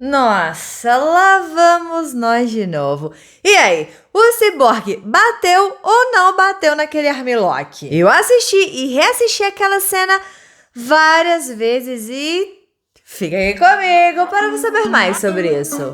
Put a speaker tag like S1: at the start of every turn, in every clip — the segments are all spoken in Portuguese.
S1: Nossa, lá vamos nós de novo. E aí, o Cyborg bateu ou não bateu naquele armlock? Eu assisti e reassisti aquela cena várias vezes e fica aí comigo para saber mais sobre isso.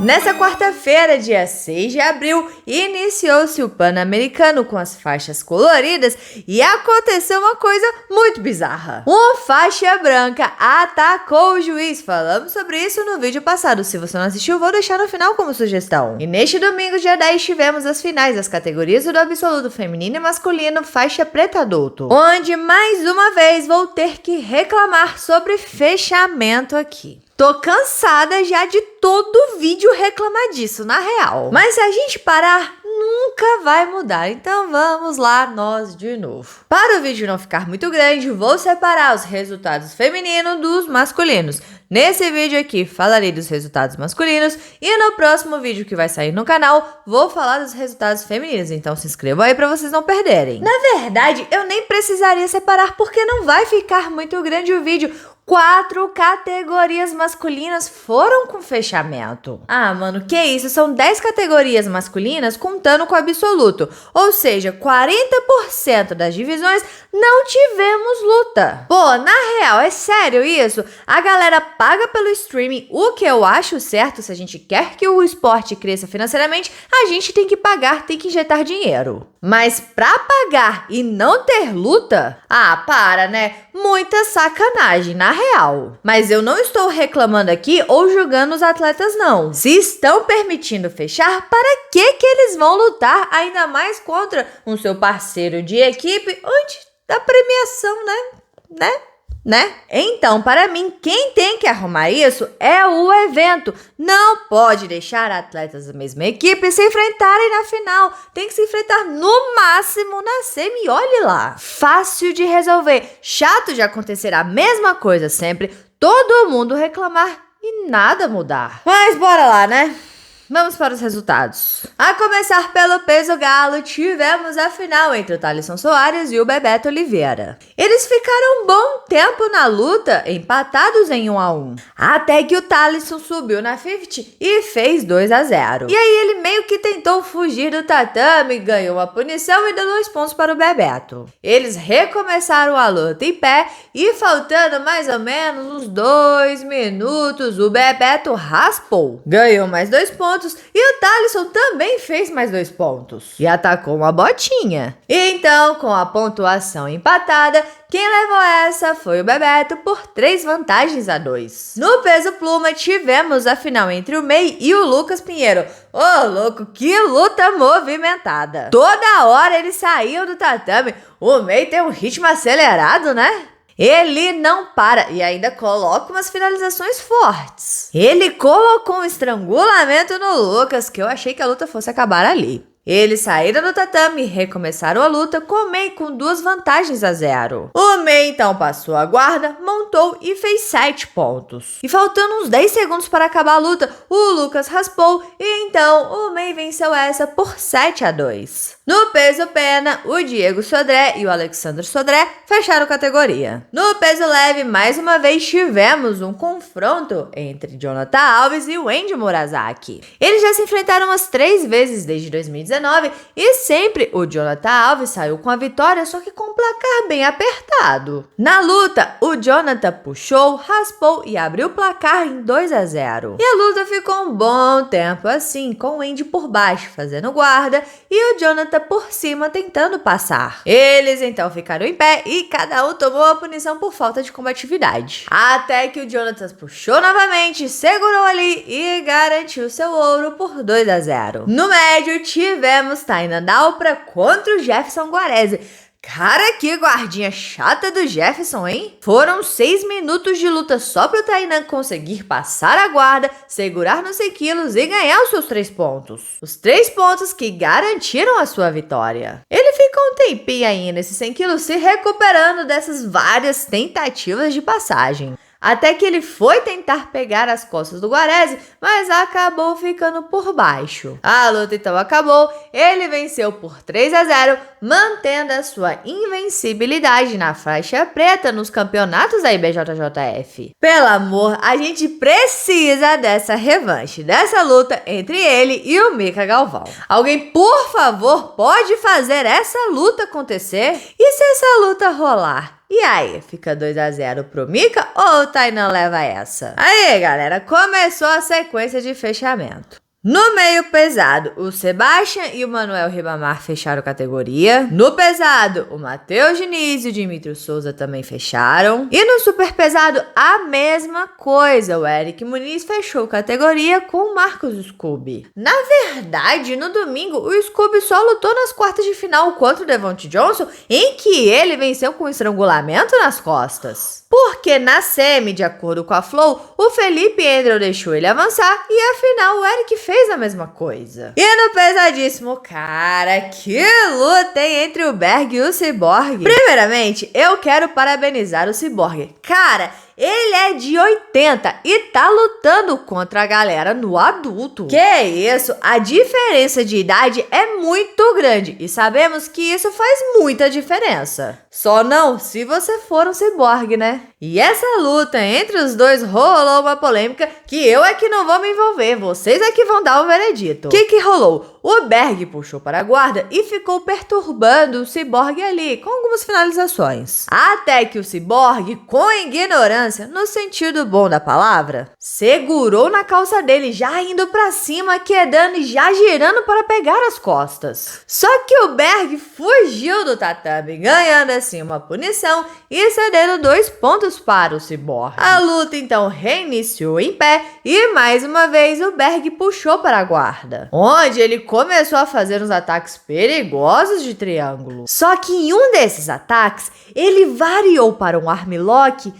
S1: Nessa quarta-feira, dia 6 de abril, iniciou-se o Pan-Americano com as faixas coloridas e aconteceu uma coisa muito bizarra. Uma faixa branca atacou o juiz. Falamos sobre isso no vídeo passado. Se você não assistiu, vou deixar no final como sugestão. E neste domingo, dia 10, tivemos as finais das categorias do absoluto feminino e masculino faixa preta adulto, onde mais uma vez vou ter que reclamar sobre fechamento aqui. Tô cansada já de todo vídeo reclamar disso, na real. Mas se a gente parar, nunca vai mudar. Então vamos lá, nós de novo. Para o vídeo não ficar muito grande, vou separar os resultados femininos dos masculinos. Nesse vídeo aqui, falarei dos resultados masculinos e no próximo vídeo que vai sair no canal, vou falar dos resultados femininos. Então se inscrevam aí para vocês não perderem. Na verdade, eu nem precisaria separar porque não vai ficar muito grande o vídeo. 4 categorias masculinas foram com fechamento. Ah, mano, que isso? São 10 categorias masculinas contando com o absoluto. Ou seja, 40% das divisões não tivemos luta. Pô, na real, é sério isso? A galera paga pelo streaming, o que eu acho certo. Se a gente quer que o esporte cresça financeiramente, a gente tem que pagar, tem que injetar dinheiro. Mas pra pagar e não ter luta? Ah, para, né? Muita sacanagem, na real. Mas eu não estou reclamando aqui ou julgando os atletas, não. Se estão permitindo fechar, para que eles vão lutar ainda mais contra o seu parceiro de equipe antes da premiação, né? Então, para mim, quem tem que arrumar isso é o evento. Não pode deixar atletas da mesma equipe se enfrentarem na final. Tem que se enfrentar no máximo na semi, olhe lá. Fácil de resolver. Chato de acontecer a mesma coisa sempre, todo mundo reclamar e nada mudar. Mas bora lá, né? Vamos para os resultados. A começar pelo peso galo, tivemos a final entre o Thalisson Soares e o Bebeto Oliveira. Eles ficaram um bom tempo na luta, empatados em 1-1. Até que o Thalisson subiu na 50 e fez 2-0. E aí ele meio que tentou fugir do tatame, ganhou uma punição e deu 2 pontos para o Bebeto. Eles recomeçaram a luta em pé e faltando mais ou menos uns 2 minutos, o Bebeto raspou. Ganhou mais 2 pontos. E o Thalisson também fez mais 2 pontos. E atacou uma botinha. Então, com a pontuação empatada, quem levou essa foi o Bebeto por 3-2. No peso pluma, tivemos a final entre o May e o Lucas Pinheiro. Ô, louco, que luta movimentada. Toda hora eles saíam do tatame. O May tem um ritmo acelerado, né? Ele não para e ainda coloca umas finalizações fortes. Ele colocou um estrangulamento no Lucas, que eu achei que a luta fosse acabar ali. Eles saíram do tatame e recomeçaram a luta com o May com 2-0. O May então passou a guarda, montou e fez 7 pontos. E faltando uns 10 segundos para acabar a luta, o Lucas raspou e então o May venceu essa por 7-2. No peso pena, o Diego Sodré e o Alexandre Sodré fecharam categoria. No peso leve, mais uma vez tivemos um confronto entre Jonathan Alves e o Andy Murazaki. Eles já se enfrentaram umas 3 vezes desde 2019 e sempre o Jonathan Alves saiu com a vitória, só que com um placar bem apertado. Na luta, o Jonathan puxou, raspou e abriu o placar em 2-0. E a luta ficou um bom tempo assim, com o Andy por baixo fazendo guarda e o Jonathan por cima tentando passar. Eles então ficaram em pé e cada um tomou a punição por falta de combatividade. Até que o Jonathan puxou novamente, segurou ali e garantiu seu ouro por 2-0. No médio, tivemos Tainan Dalpra contra o Jefferson Guarese. Cara, que guardinha chata do Jefferson, hein? Foram 6 minutos de luta só pro Tainan conseguir passar a guarda, segurar nos 100 quilos e ganhar os seus 3 pontos. Os 3 pontos que garantiram a sua vitória. Ele ficou um tempinho aí nesses 100 quilos se recuperando dessas várias tentativas de passagem. até que ele foi tentar pegar as costas do Guarese, mas acabou ficando por baixo. A luta então acabou, ele venceu por 3-0, mantendo a sua invencibilidade na faixa preta nos campeonatos da IBJJF. Pelo amor, a gente precisa dessa revanche, dessa luta entre ele e o Mika Galvão. Alguém, por favor, pode fazer essa luta acontecer? E se essa luta rolar? E aí, fica 2-0 pro Mika ou o Tainan leva essa? Aí, galera, começou a sequência de fechamento. No meio pesado, o Sebastian e o Manuel Ribamar fecharam categoria. No pesado, o Matheus Diniz e o Dimitri Souza também fecharam. E no super pesado, a mesma coisa. O Eric Muniz fechou categoria com o Marcos Scooby. Na verdade, no domingo, o Scooby só lutou nas quartas de final contra o Devonte Johnson, em que ele venceu com estrangulamento nas costas. Porque na semi, de acordo com a Flow, o Felipe Andrew deixou ele avançar e afinal o Eric fez a mesma coisa. E no pesadíssimo, cara, que luta entre o Berg e o Cyborg. Primeiramente, eu quero parabenizar o Cyborg. Cara, ele é de 80 e tá lutando contra a galera no adulto. Que isso? A diferença de idade é muito grande e sabemos que isso faz muita diferença. Só não se você for um ciborgue, né? E essa luta entre os dois rolou uma polêmica que eu é que não vou me envolver, vocês é que vão dar o veredito. O que rolou? O Berg puxou para a guarda e ficou perturbando o Cyborg ali, com algumas finalizações. Até que o Cyborg, com ignorância, no sentido bom da palavra, segurou na calça dele, já indo para cima, quedando e já girando para pegar as costas. Só que o Berg fugiu do tatame, ganhando assim uma punição e cedendo 2 pontos para o Cyborg. A luta então reiniciou em pé e mais uma vez o Berg puxou para a guarda, onde ele começou a fazer uns ataques perigosos de triângulo. Só que em um desses ataques, ele variou para um armlock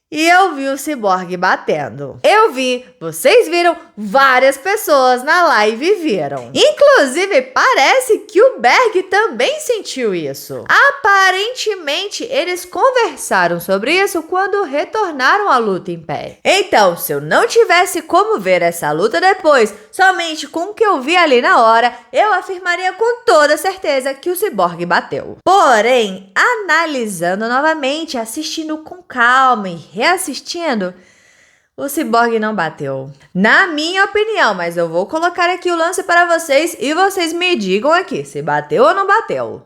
S1: e eu vi o Cyborg batendo. Eu vi, vocês viram, várias pessoas na live viram. Inclusive, parece que o Berg também sentiu isso. Aparentemente, eles conversaram sobre isso quando retornaram à luta em pé. Então, se eu não tivesse como ver essa luta depois, somente com o que eu vi ali na hora, eu afirmaria com toda certeza que o Cyborg bateu. Porém, analisando novamente, assistindo com calma e reassistindo, o Cyborg não bateu. Na minha opinião, mas eu vou colocar aqui o lance para vocês e vocês me digam aqui se bateu ou não bateu.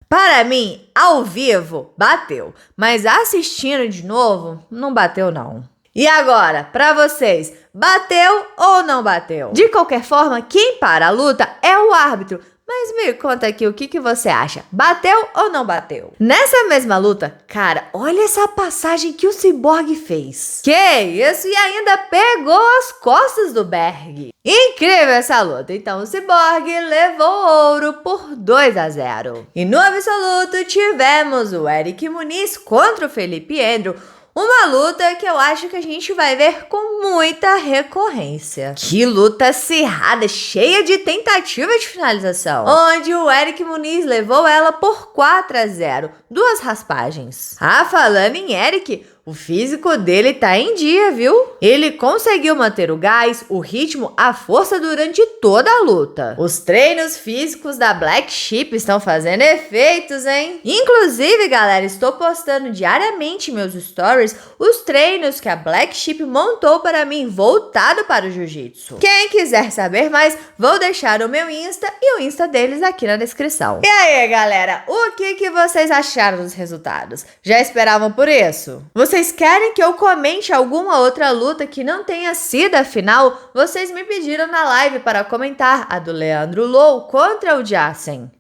S1: Para mim, ao vivo, bateu. Mas assistindo de novo, não bateu não. E agora, para vocês, bateu ou não bateu? De qualquer forma, quem para a luta é o árbitro. Mas me conta aqui o que você acha. Bateu ou não bateu? Nessa mesma luta, cara, olha essa passagem que o Cyborg fez. Que isso? E ainda pegou as costas do Berg. Incrível essa luta. Então o Cyborg levou ouro por 2-0. E no absoluto tivemos o Eric Muniz contra o Felipe Andrew. Uma luta que eu acho que a gente vai ver com muita recorrência. Que luta acirrada, cheia de tentativa de finalização. Onde o Eric Muniz levou ela por 4-0. 2 raspagens. Ah, falando em Eric, o físico dele tá em dia, viu? Ele conseguiu manter o gás, o ritmo, a força durante toda a luta. Os treinos físicos da Black Sheep estão fazendo efeitos, hein? Inclusive, galera, estou postando diariamente meus stories os treinos que a Black Sheep montou para mim voltado para o jiu-jitsu. Quem quiser saber mais, vou deixar o meu Insta e o Insta deles aqui na descrição. E aí, galera, o que vocês acharam dos resultados? Já esperavam por isso? Vocês querem que eu comente alguma outra luta que não tenha sido a final? Vocês me pediram na live para comentar a do Leandro Lou contra o Jansen.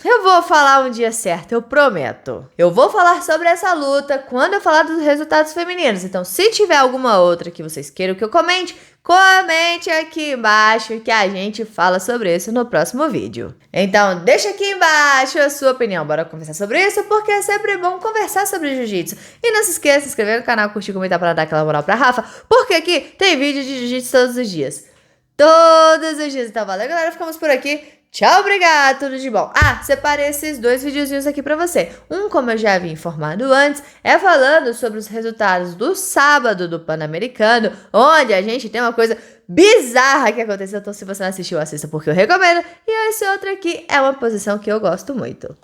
S1: Eu vou falar um dia certo, eu prometo. Eu vou falar sobre essa luta quando eu falar dos resultados femininos. Então, se tiver alguma outra que vocês queiram que eu comente, comente aqui embaixo que a gente fala sobre isso no próximo vídeo. Então, deixa aqui embaixo a sua opinião. Bora conversar sobre isso, porque é sempre bom conversar sobre jiu-jitsu. E não se esqueça de se inscrever no canal, curtir, comentar para dar aquela moral pra Rafa, porque aqui tem vídeo de jiu-jitsu todos os dias. Todos os dias. Então, valeu, galera. Ficamos por aqui. Tchau, obrigada, tudo de bom. Separei esses 2 videozinhos aqui pra você. Um, como eu já havia informado antes, é falando sobre os resultados do sábado do Pan-Americano, onde a gente tem uma coisa bizarra que aconteceu. Então, se você não assistiu, assista porque eu recomendo. E esse outro aqui é uma posição que eu gosto muito.